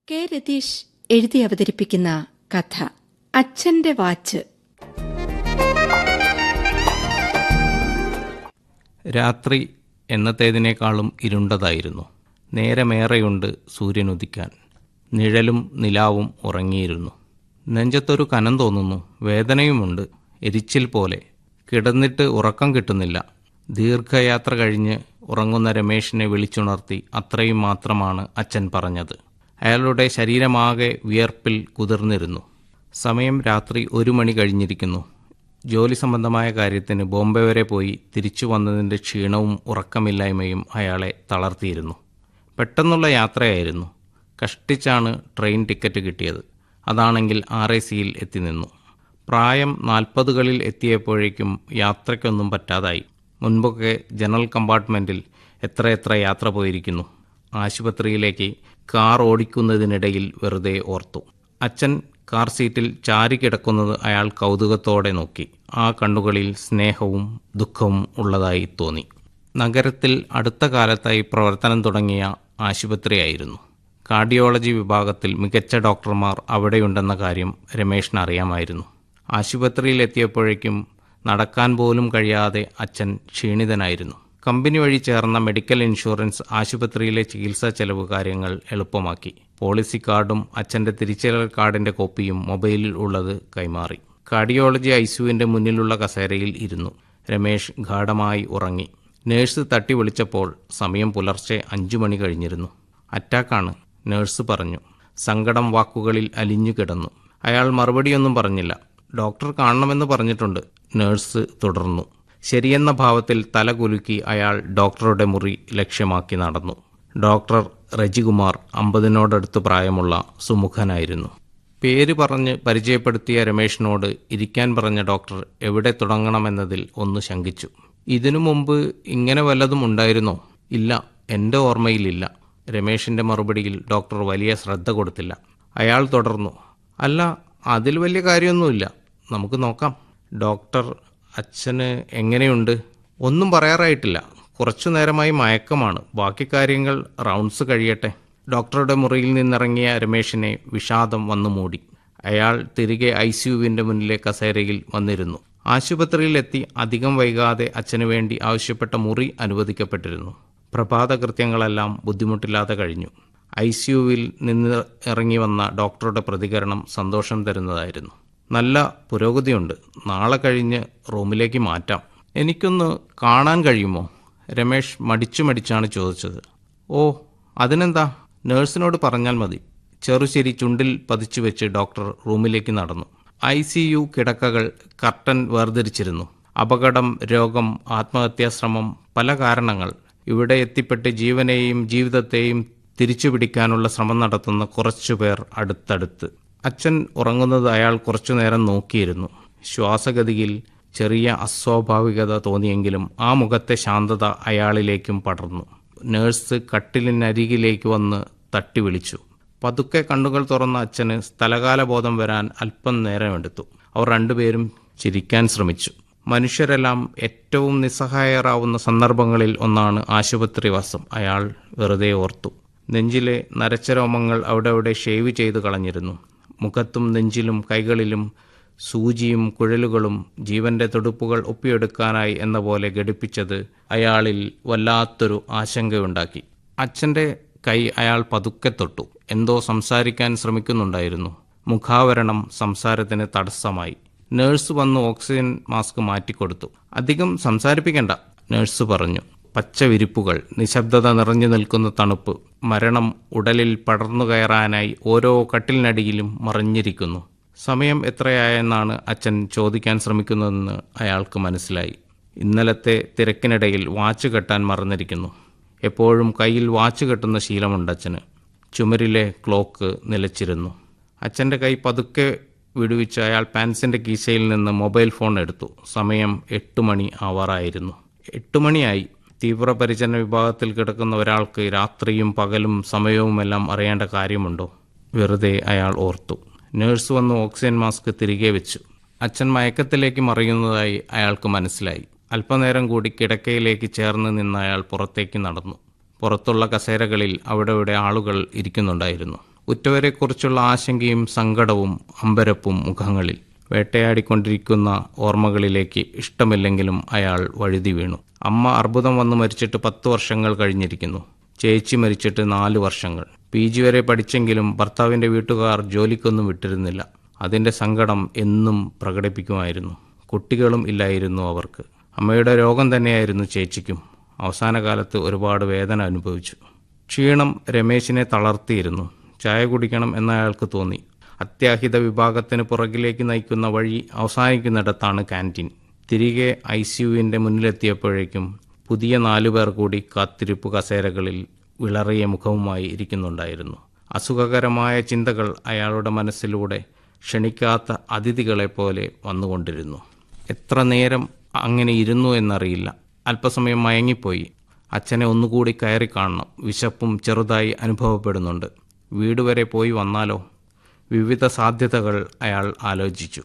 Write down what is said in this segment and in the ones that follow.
K Ratheesh എഴുതി അവതരിപ്പിക്കുന്ന കഥ അച്ഛന്റെ വാച്ച്. രാത്രി എന്നത്തേതിനേക്കാളും ഇരുണ്ടതായിരുന്നു. നേരമേറെയുണ്ട് സൂര്യനുദിക്കാൻ. നിഴലും നിലാവും ഉറങ്ങിയിരുന്നു. നെഞ്ചത്തൊരു കനം തോന്നുന്നു. വേദനയുമുണ്ട്, എരിച്ചിൽ പോലെ. കിടന്നിട്ട് ഉറക്കം കിട്ടുന്നില്ല. ദീർഘയാത്ര കഴിഞ്ഞ് ഉറങ്ങുന്ന രമേഷിനെ വിളിച്ചുണർത്തി അത്രയും മാത്രമാണ് അച്ഛൻ പറഞ്ഞത്. അയാളുടെ ശരീരമാകെ വിയർപ്പിൽ കുതിർന്നിരുന്നു. സമയം രാത്രി 1 മണി കഴിഞ്ഞിരിക്കുന്നു. ജോലി സംബന്ധമായ കാര്യത്തിന് ബോംബെ വരെ പോയി തിരിച്ചു വന്നതിൻ്റെ ക്ഷീണവും ഉറക്കമില്ലായ്മയും അയാളെ തളർത്തിയിരുന്നു. പെട്ടെന്നുള്ള യാത്രയായിരുന്നു. കഷ്ടിച്ചാണ് ട്രെയിൻ ടിക്കറ്റ് കിട്ടിയത്. അതാണെങ്കിൽ RACയിൽ എത്തി നിന്നു. പ്രായം 40കളിൽ എത്തിയപ്പോഴേക്കും യാത്രയ്ക്കൊന്നും പറ്റാതായി. മുൻപൊക്കെ ജനറൽ കമ്പാർട്ട്മെൻറ്റിൽ എത്രയെത്ര യാത്ര പോയിരിക്കുന്നു. ആശുപത്രിയിലേക്ക് കാർ ഓടിക്കുന്നതിനിടയിൽ വെറുതെ ഓർത്തു. അച്ഛൻ കാർ സീറ്റിൽ ചാരിക്കിടക്കുന്നത് അയാൾ കൗതുകത്തോടെ നോക്കി. ആ കണ്ണുകളിൽ സ്നേഹവും ദുഃഖവും ഉള്ളതായി തോന്നി. നഗരത്തിൽ അടുത്ത കാലത്തായി പ്രവർത്തനം തുടങ്ങിയ ആശുപത്രിയായിരുന്നു. കാർഡിയോളജി വിഭാഗത്തിൽ മികച്ച ഡോക്ടർമാർ അവിടെയുണ്ടെന്ന കാര്യം രമേഷിന് അറിയാമായിരുന്നു. ആശുപത്രിയിലെത്തിയപ്പോഴേക്കും നടക്കാൻ പോലും കഴിയാതെ അച്ഛൻ ക്ഷീണിതനായിരുന്നു. കമ്പനി വഴി ചേർന്ന മെഡിക്കൽ ഇൻഷുറൻസ് ആശുപത്രിയിലെ ചികിത്സാ ചെലവ് കാര്യങ്ങൾ എളുപ്പമാക്കി. പോളിസി കാർഡും അച്ഛൻ്റെ തിരിച്ചറിയൽ കാർഡിൻ്റെ കോപ്പിയും മൊബൈലിൽ ഉള്ളത് കൈമാറി. കാർഡിയോളജി ICUവിൻ്റെ മുന്നിലുള്ള കസേരയിൽ ഇരുന്നു. രമേഷ് ഗാഢമായി ഉറങ്ങി. നേഴ്സ് തട്ടി വിളിച്ചപ്പോൾ സമയം പുലർച്ചെ 5 മണി കഴിഞ്ഞിരുന്നു. അറ്റാക്കാണ്, നേഴ്സ് പറഞ്ഞു. സങ്കടം വാക്കുകളിൽ അലിഞ്ഞു കിടന്നു. അയാൾ മറുപടിയൊന്നും പറഞ്ഞില്ല. ഡോക്ടർ കാണണമെന്ന് പറഞ്ഞിട്ടുണ്ട്, നേഴ്സ് തുടർന്നു. ശരിയെന്ന ഭാവത്തിൽ തല കുലുക്കി അയാൾ ഡോക്ടറുടെ മുറി ലക്ഷ്യമാക്കി നടന്നു. ഡോക്ടർ റജികുമാർ 50നോടടുത്ത് പ്രായമുള്ള സുമുഖനായിരുന്നു. പേര് പറഞ്ഞ് പരിചയപ്പെടുത്തിയ രമേഷിനോട് ഇരിക്കാൻ പറഞ്ഞ ഡോക്ടർ എവിടെ തുടങ്ങണമെന്നതിൽ ഒന്ന് ശങ്കിച്ചു. ഇതിനു മുമ്പ് ഇങ്ങനെ വല്ലതും ഉണ്ടായിരുന്നോ? ഇല്ല, എൻ്റെ ഓർമ്മയിലില്ല. രമേഷിൻ്റെ മറുപടിയിൽ ഡോക്ടർ വലിയ ശ്രദ്ധ കൊടുത്തില്ല. അയാൾ തുടർന്നു. അല്ല, അതിൽ വലിയ കാര്യമൊന്നുമില്ല, നമുക്ക് നോക്കാം. ഡോക്ടർ, അച്ഛന് എങ്ങനെയുണ്ട്? ഒന്നും പറയാറായിട്ടില്ല. കുറച്ചു നേരമായി മയക്കമാണ്. ബാക്കി കാര്യങ്ങൾ റൗണ്ട്സ് കഴിയട്ടെ. ഡോക്ടറുടെ മുറിയിൽ നിന്നിറങ്ങിയ രമേഷിനെ വിഷാദം വന്നു മൂടി. അയാൾ തിരികെ ICUവിൻ്റെ മുന്നിലെ കസേരയിൽ വന്നിരുന്നു. ആശുപത്രിയിലെത്തി അധികം വൈകാതെ അച്ഛനു വേണ്ടി ആവശ്യപ്പെട്ട മുറി അനുവദിക്കപ്പെട്ടിരുന്നു. പ്രഭാത കൃത്യങ്ങളെല്ലാം ബുദ്ധിമുട്ടില്ലാതെ കഴിഞ്ഞു. ICUവിൽ നിന്ന് ഇറങ്ങി വന്ന ഡോക്ടറുടെ പ്രതികരണം സന്തോഷം തരുന്നതായിരുന്നു. നല്ല പുരോഗതിയുണ്ട്, നാളെ കഴിഞ്ഞ് റൂമിലേക്ക് മാറ്റാം. എനിക്കൊന്ന് കാണാൻ കഴിയുമോ? രമേഷ് മടിച്ചാണ് ചോദിച്ചത്. ഓ, അതിനെന്താ, നേഴ്സിനോട് പറഞ്ഞാൽ മതി. ചെറുശിരി ചുണ്ടിൽ പതിച്ചു വെച്ച് ഡോക്ടർ റൂമിലേക്ക് നടന്നു. ICU കിടക്കകൾ കർട്ടൻ വേർതിരിച്ചിരുന്നു. അപകടം, രോഗം, ആത്മഹത്യാശ്രമം, പല കാരണങ്ങൾ. ഇവിടെ എത്തിപ്പെട്ട് ജീവനെയും ജീവിതത്തെയും തിരിച്ചുപിടിക്കാനുള്ള ശ്രമം നടത്തുന്ന കുറച്ചുപേർ അടുത്തടുത്ത്. അച്ഛൻ ഉറങ്ങുന്നത് അയാൾ കുറച്ചുനേരം നോക്കിയിരുന്നു. ശ്വാസഗതിയിൽ ചെറിയ അസ്വാഭാവികത തോന്നിയെങ്കിലും ആ മുഖത്തെ ശാന്തത അയാളിലേക്കും പടർന്നു. നേഴ്സ് കട്ടിലിനരികിലേക്ക് വന്ന് തട്ടി വിളിച്ചു. പതുക്കെ കണ്ണുകൾ തുറന്ന അച്ഛന് സ്ഥലകാലബോധം വരാൻ അല്പം നേരമെടുത്തു. അവർ രണ്ടുപേരും ചിരിക്കാൻ ശ്രമിച്ചു. മനുഷ്യരെല്ലാം ഏറ്റവും നിസ്സഹായരാവുന്ന സന്ദർഭങ്ങളിൽ ഒന്നാണ് ആശുപത്രിവാസം. അയാൾ വെറുതെ ഓർത്തു. നെഞ്ചിലെ നരച്ചരോമങ്ങൾ അവിടെ ഷേവ് ചെയ്ത് കളഞ്ഞിരുന്നു. മുഖത്തും നെഞ്ചിലും കൈകളിലും സൂചിയും കുഴലുകളും ജീവന്റെ തുടുപ്പുകൾ ഒപ്പിയെടുക്കാനായി എന്ന പോലെ ഘടിപ്പിച്ചത് അയാളിൽ വല്ലാത്തൊരു ആശങ്കയുണ്ടാക്കി. അച്ഛൻ്റെ കൈ അയാൾ പതുക്കെ തൊട്ടു. എന്തോ സംസാരിക്കാൻ ശ്രമിക്കുന്നുണ്ടായിരുന്നു. മുഖാവരണം സംസാരത്തിന് തടസ്സമായി. നേഴ്സ് വന്ന് ഓക്സിജൻ മാസ്ക് മാറ്റിക്കൊടുത്തു. അധികം സംസാരിപ്പിക്കണ്ട, നേഴ്സ് പറഞ്ഞു. പച്ച വിരിപ്പുകൾ, നിശബ്ദത നിറഞ്ഞു നിൽക്കുന്ന തണുപ്പ്, മരണം ഉടലിൽ പടർന്നു കയറാനായി ഓരോ കട്ടിലിനടിയിലും മറിഞ്ഞിരിക്കുന്നു. സമയം എത്രയായെന്നാണ് അച്ഛൻ ചോദിക്കാൻ ശ്രമിക്കുന്നതെന്ന് അയാൾക്ക് മനസ്സിലായി. ഇന്നലത്തെ തിരക്കിനിടയിൽ വാച്ച് കെട്ടാൻ മറന്നിരിക്കുന്നു. എപ്പോഴും കയ്യിൽ വാച്ച് കെട്ടുന്ന ശീലമുണ്ട് അച്ഛന്. ചുമരിലെ ക്ലോക്ക് നിലച്ചിരുന്നു. അച്ഛൻ്റെ കൈ പതുക്കെ വിടുവിച്ച് അയാൾ പാൻസിൻ്റെ കീശയിൽ നിന്ന് മൊബൈൽ ഫോൺ എടുത്തു. സമയം 8 മണി ആവാറായിരുന്നു. 8 മണിയായി. തീവ്രപരിചരണ വിഭാഗത്തിൽ കിടക്കുന്ന ഒരാൾക്ക് രാത്രിയും പകലും സമയവുമെല്ലാം അറിയേണ്ട കാര്യമുണ്ടോ? വെറുതെ അയാൾ ഓർത്തു. നേഴ്സ് വന്ന് ഓക്സിജൻ മാസ്ക് തിരികെ വെച്ചു. അച്ഛൻ മയക്കത്തിലേക്ക് മറിയുന്നതായി അയാൾക്ക് മനസ്സിലായി. അല്പനേരം കൂടി കിടക്കയിലേക്ക് ചേർന്ന് നിന്ന് അയാൾ പുറത്തേക്ക് നടന്നു. പുറത്തുള്ള കസേരകളിൽ അവിടെ ആളുകൾ ഇരിക്കുന്നുണ്ടായിരുന്നു. ഉറ്റവരെക്കുറിച്ചുള്ള ആശങ്കയും സങ്കടവും അമ്പരപ്പും മുഖങ്ങളിൽ. വേട്ടയാടിക്കൊണ്ടിരിക്കുന്ന ഓർമ്മകളിലേക്ക് ഇഷ്ടമില്ലെങ്കിലും അയാൾ വഴുതി വീണു. അമ്മ അർബുദം വന്ന് മരിച്ചിട്ട് 10 വർഷങ്ങൾ കഴിഞ്ഞിരിക്കുന്നു. ചേച്ചി മരിച്ചിട്ട് 4 വർഷങ്ങൾ. PG വരെ പഠിച്ചെങ്കിലും ഭർത്താവിൻ്റെ വീട്ടുകാർ ജോലിക്കൊന്നും വിട്ടിരുന്നില്ല. അതിൻ്റെ സങ്കടം എന്നും പ്രകടിപ്പിക്കുമായിരുന്നു. കുട്ടികളും ഇല്ലായിരുന്നു അവർക്ക്. അമ്മയുടെ രോഗം തന്നെയായിരുന്നു ചേച്ചിക്കും. അവസാന കാലത്ത് ഒരുപാട് വേദന അനുഭവിച്ചു. ക്ഷീണം രമേശിനെ തളർത്തിയിരുന്നു. ചായ കുടിക്കണം എന്നയാൾക്ക് തോന്നി. അത്യാഹിത വിഭാഗത്തിന് പുറകിലേക്ക് നയിക്കുന്ന വഴി അവസാനിക്കുന്നിടത്താണ് ക്യാൻറ്റീൻ. തിരികെ ICUവിൻ്റെ മുന്നിലെത്തിയപ്പോഴേക്കും പുതിയ 4 പേർ കൂടി കാത്തിരിപ്പ് കസേരകളിൽ വിളറിയ മുഖവുമായി ഇരിക്കുന്നുണ്ടായിരുന്നു. അസുഖകരമായ ചിന്തകൾ അയാളുടെ മനസ്സിലൂടെ ക്ഷണിക്കാത്ത അതിഥികളെപ്പോലെ വന്നുകൊണ്ടിരുന്നു. എത്ര നേരം അങ്ങനെ ഇരുന്നു എന്നറിയില്ല. അല്പസമയം മയങ്ങിപ്പോയി. അച്ഛനെ ഒന്നുകൂടി കയറി കാണണം. വിശപ്പും ചെറുതായി അനുഭവപ്പെടുന്നുണ്ട്. വീട് വരെ പോയി വന്നാലോ? വിവിധ സാധ്യതകൾ അയാൾ ആലോചിച്ചു.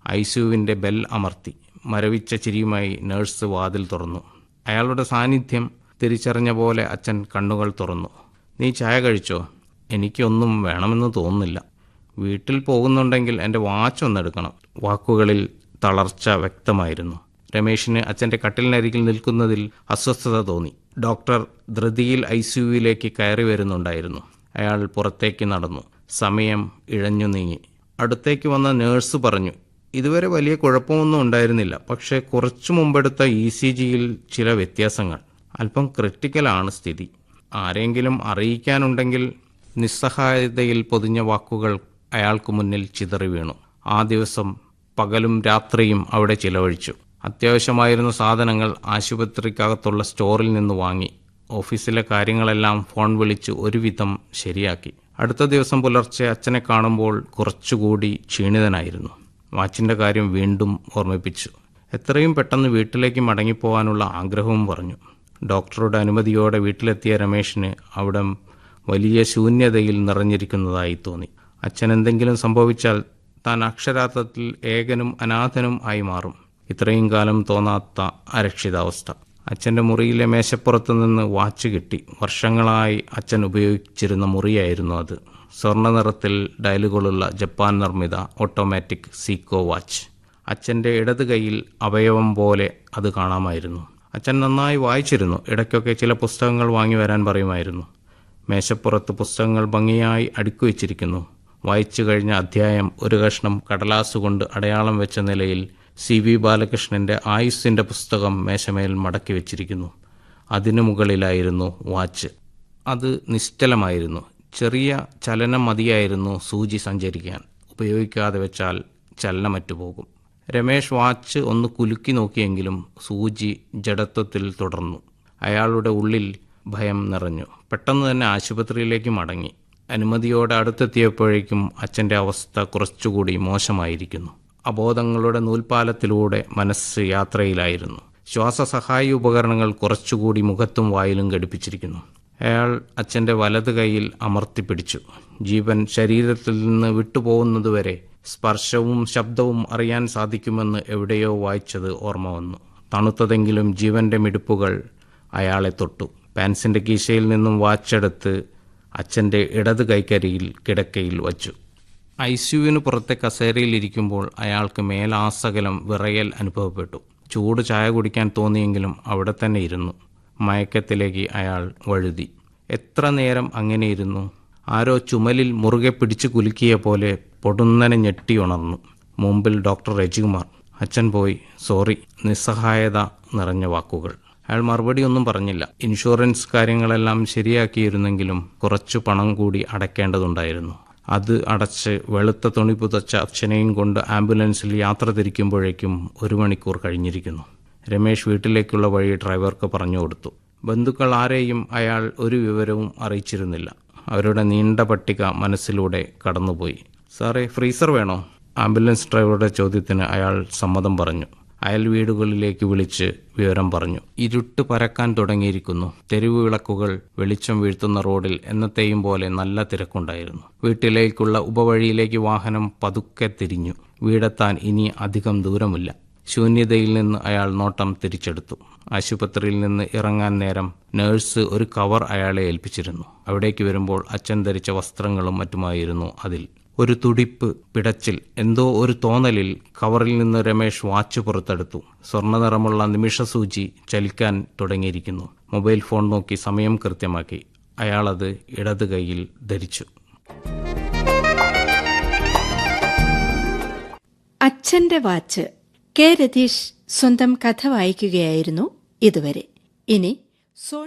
ICUവിൻ്റെ ബെൽ അമർത്തി. മരവിച്ച ചിരിയുമായി നഴ്സ് വാതിൽ തുറന്നു. അയാളുടെ സാന്നിധ്യം തിരിച്ചറിഞ്ഞ പോലെ അച്ഛൻ കണ്ണുകൾ തുറന്നു. "നീ ചായ കഴിച്ചോ?" "എനിക്കൊന്നും വേണമെന്ന് തോന്നുന്നില്ല." "വീട്ടിൽ പോകുന്നുണ്ടെങ്കിൽ എൻ്റെ വാച്ച് ഒന്നെടുക്കണം." വാക്കുകളിൽ തളർച്ച വ്യക്തമായിരുന്നു. രമേശിന് അച്ഛൻ്റെ കട്ടിലിനരികിൽ നിൽക്കുന്നതിൽ അസ്വസ്ഥത തോന്നി. ഡോക്ടർ ധൃതിയിൽ ICUവിലേക്ക് കയറി വരുന്നുണ്ടായിരുന്നു. അയാൾ പുറത്തേക്ക് നടന്നു. സമയം ഇഴഞ്ഞു നീങ്ങി. അടുത്തേക്ക് വന്ന നേഴ്സ് പറഞ്ഞു, "ഇതുവരെ വലിയ കുഴപ്പമൊന്നും ഉണ്ടായിരുന്നില്ല. പക്ഷേ കുറച്ചു മുമ്പെടുത്ത ECGയിൽ ചില വ്യത്യാസങ്ങൾ. അല്പം ക്രിട്ടിക്കലാണ് സ്ഥിതി. ആരെങ്കിലും അറിയിക്കാനുണ്ടെങ്കിൽ." നിസ്സഹായതയിൽ പൊതിഞ്ഞ വാക്കുകൾ അയാൾക്ക് മുന്നിൽ ചിതറി വീണു. ആ ദിവസം പകലും രാത്രിയും അവിടെ ചിലവഴിച്ചു. അത്യാവശ്യമായിരുന്ന സാധനങ്ങൾ ആശുപത്രിക്കകത്തുള്ള സ്റ്റോറിൽ നിന്ന് വാങ്ങി. ഓഫീസിലെ കാര്യങ്ങളെല്ലാം ഫോൺ വിളിച്ച് ഒരുവിധം ശരിയാക്കി. അടുത്ത ദിവസം പുലർച്ചെ അച്ഛനെ കാണുമ്പോൾ കുറച്ചുകൂടി ക്ഷീണിതനായിരുന്നു. വാച്ചിൻ്റെ കാര്യം വീണ്ടും ഓർമ്മിപ്പിച്ചു. എത്രയും പെട്ടെന്ന് വീട്ടിലേക്ക് മടങ്ങിപ്പോകാനുള്ള ആഗ്രഹവും പറഞ്ഞു. ഡോക്ടറുടെ അനുമതിയോടെ വീട്ടിലെത്തിയ രമേശിന് അവിടെ വലിയ ശൂന്യതയിൽ നിറഞ്ഞിരിക്കുന്നതായി തോന്നി. അച്ഛൻ എന്തെങ്കിലും സംഭവിച്ചാൽ താൻ അക്ഷരാർത്ഥത്തിൽ ഏകനും അനാഥനും ആയി മാറും. ഇത്രയും കാലം തോന്നാത്ത അരക്ഷിതാവസ്ഥ. അച്ഛൻ്റെ മുറിയിലെ മേശപ്പുറത്ത് നിന്ന് വാച്ച് കിട്ടി. വർഷങ്ങളായി അച്ഛൻ ഉപയോഗിച്ചിരുന്ന മുറിയായിരുന്നു അത്. സ്വർണ്ണ നിറത്തിൽ ഡയലുകളുള്ള ജപ്പാൻ നിർമ്മിത ഓട്ടോമാറ്റിക് സീക്കോ വാച്ച്. അച്ഛൻ്റെ ഇടത് കൈയിൽ അവയവം പോലെ അത് കാണാമായിരുന്നു. അച്ഛൻ നന്നായി വായിച്ചിരുന്നു. ഇടയ്ക്കൊക്കെ ചില പുസ്തകങ്ങൾ വാങ്ങി വരാൻ പറയുമായിരുന്നു. മേശപ്പുറത്ത് പുസ്തകങ്ങൾ ഭംഗിയായി അടുക്കി വച്ചിരിക്കുന്നു. വായിച്ചു കഴിഞ്ഞ അധ്യായം ഒരു കഷ്ണം കടലാസുകൊണ്ട് അടയാളം വെച്ച നിലയിൽ CV ബാലകൃഷ്ണൻ്റെ ആയുസ്സിൻ്റെ പുസ്തകം മേശമേൽ മടക്കി വെച്ചിരിക്കുന്നു. അതിനു മുകളിലായിരുന്നു വാച്ച്. അത് നിശ്ചലമായിരുന്നു. ചെറിയ ചലനം മതിയായിരുന്നു സൂചി സഞ്ചരിക്കാൻ. ഉപയോഗിക്കാതെ വെച്ചാൽ ചലനമറ്റു പോകും. രമേശ് വാച്ച് ഒന്ന് കുലുക്കി നോക്കിയെങ്കിലും സൂചി ജഡത്വത്തിൽ തുടർന്നു. അയാളുടെ ഉള്ളിൽ ഭയം നിറഞ്ഞു. പെട്ടെന്ന് തന്നെ ആശുപത്രിയിലേക്ക് മടങ്ങി. അനുമതിയോടെ അടുത്തെത്തിയപ്പോഴേക്കും അച്ഛൻ്റെ അവസ്ഥ കുറച്ചുകൂടി മോശമായിരിക്കുന്നു. അബോധങ്ങളുടെ നൂൽപ്പാലത്തിലൂടെ മനസ്സ് യാത്രയിലായിരുന്നു. ശ്വാസസഹായി ഉപകരണങ്ങൾ കുറച്ചുകൂടി മുഖത്തും വായിലും ഘടിപ്പിച്ചിരിക്കുന്നു. അയാൾ അച്ഛൻ്റെ വലത് കൈയിൽ അമർത്തിപ്പിടിച്ചു. ജീവൻ ശരീരത്തിൽ നിന്ന് വിട്ടുപോകുന്നതുവരെ സ്പർശവും ശബ്ദവും അറിയാൻ സാധിക്കുമെന്ന് എവിടെയോ വായിച്ചത് ഓർമ്മ വന്നു. തണുത്തതെങ്കിലും ജീവൻ്റെ മിടിപ്പുകൾ അയാളെ തൊട്ടു. പാൻസിൻ്റെ കീശയിൽ നിന്നും വാച്ചെടുത്ത് അച്ഛൻ്റെ ഇടത് കൈക്കരിയിൽ കിടക്കയിൽ വച്ചു. ICUവിന് പുറത്തെ കസേരയിൽ ഇരിക്കുമ്പോൾ അയാൾക്ക് മേലാസകലം വിറയൽ അനുഭവപ്പെട്ടു. ചൂട് ചായ കുടിക്കാൻ തോന്നിയെങ്കിലും അവിടെ തന്നെ ഇരുന്നു. മയക്കത്തിലേക്ക് അയാൾ വഴുതി. എത്ര നേരം അങ്ങനെ ഇരുന്നു? ആരോ ചുമലിൽ മുറുകെ പിടിച്ചു കുലുക്കിയ പോലെ പൊടുന്നനെ ഞെട്ടി ഉണർന്നു. മുമ്പിൽ ഡോക്ടർ രജികുമാർ. "അച്ഛൻ പോയി, സോറി." നിസ്സഹായത നിറഞ്ഞ വാക്കുകൾ. അയാൾ മറുപടിയൊന്നും പറഞ്ഞില്ല. ഇൻഷുറൻസ് കാര്യങ്ങളെല്ലാം ശരിയാക്കിയിരുന്നെങ്കിലും കുറച്ചു പണം കൂടി അടയ്ക്കേണ്ടതുണ്ടായിരുന്നു. അത് അടച്ച് വെളുത്ത തുണി പുതച്ച അച്ഛനെയും കൊണ്ട് ആംബുലൻസിൽ യാത്ര തിരിക്കുമ്പോഴേക്കും 1 മണിക്കൂർ കഴിഞ്ഞിരിക്കുന്നു. രമേശ് വീട്ടിലേക്കുള്ള വഴി ഡ്രൈവർക്ക് പറഞ്ഞു കൊടുത്തു. ബന്ധുക്കൾ ആരെയും അയാൾ ഒരു വിവരവും അറിയിച്ചിരുന്നില്ല. അവരുടെ നീണ്ട പട്ടിക മനസ്സിലൂടെ കടന്നുപോയി. "സാറേ, ഫ്രീസർ വേണോ?" ആംബുലൻസ് ഡ്രൈവറുടെ ചോദ്യത്തിന് അയാൾ സമ്മതം പറഞ്ഞു. അയൽ വീടുകളിലേക്ക് വിളിച്ച് വിവരം പറഞ്ഞു. ഇരുട്ട് പരക്കാൻ തുടങ്ങിയിരിക്കുന്നു. തെരുവ് വിളക്കുകൾ വെളിച്ചം വീഴ്ത്തുന്ന റോഡിൽ എന്നത്തെയും പോലെ നല്ല തിരക്കുണ്ടായിരുന്നു. വീട്ടിലേക്കുള്ള ഉപവഴിയിലേക്ക് വാഹനം പതുക്കെ തിരിഞ്ഞു. വീടെത്താൻ ഇനി അധികം ദൂരമില്ല. ശൂന്യതയിൽ നിന്ന് അയാൾ നോട്ടം തിരിച്ചെടുത്തു. ആശുപത്രിയിൽ നിന്ന് ഇറങ്ങാൻ നേരം നേഴ്സ് ഒരു കവർ അയാളെ ഏൽപ്പിച്ചിരുന്നു. അവിടേക്ക് വരുമ്പോൾ അച്ഛൻ ധരിച്ച വസ്ത്രങ്ങളും മറ്റുമായിരുന്നു അതിൽ. ഒരു തുടിപ്പ്, പിടച്ചിൽ, എന്തോ ഒരു തോന്നലിൽ കവറിൽ നിന്ന് രമേശ് വാച്ച് പുറത്തെടുത്തു. സ്വർണ്ണനിറമുള്ള നിമിഷസൂചി ചലിക്കാൻ തുടങ്ങിയിരിക്കുന്നു. മൊബൈൽ ഫോൺ നോക്കി സമയം കൃത്യമാക്കി. അയാളത് ഇടത് കൈയിൽ ധരിച്ചു. അച്ഛന്റെ വാച്ച്. കെ രതീഷ് സ്വന്തം കഥ വായിക്കുകയായിരുന്നു ഇതുവരെ. ഇനി സോണി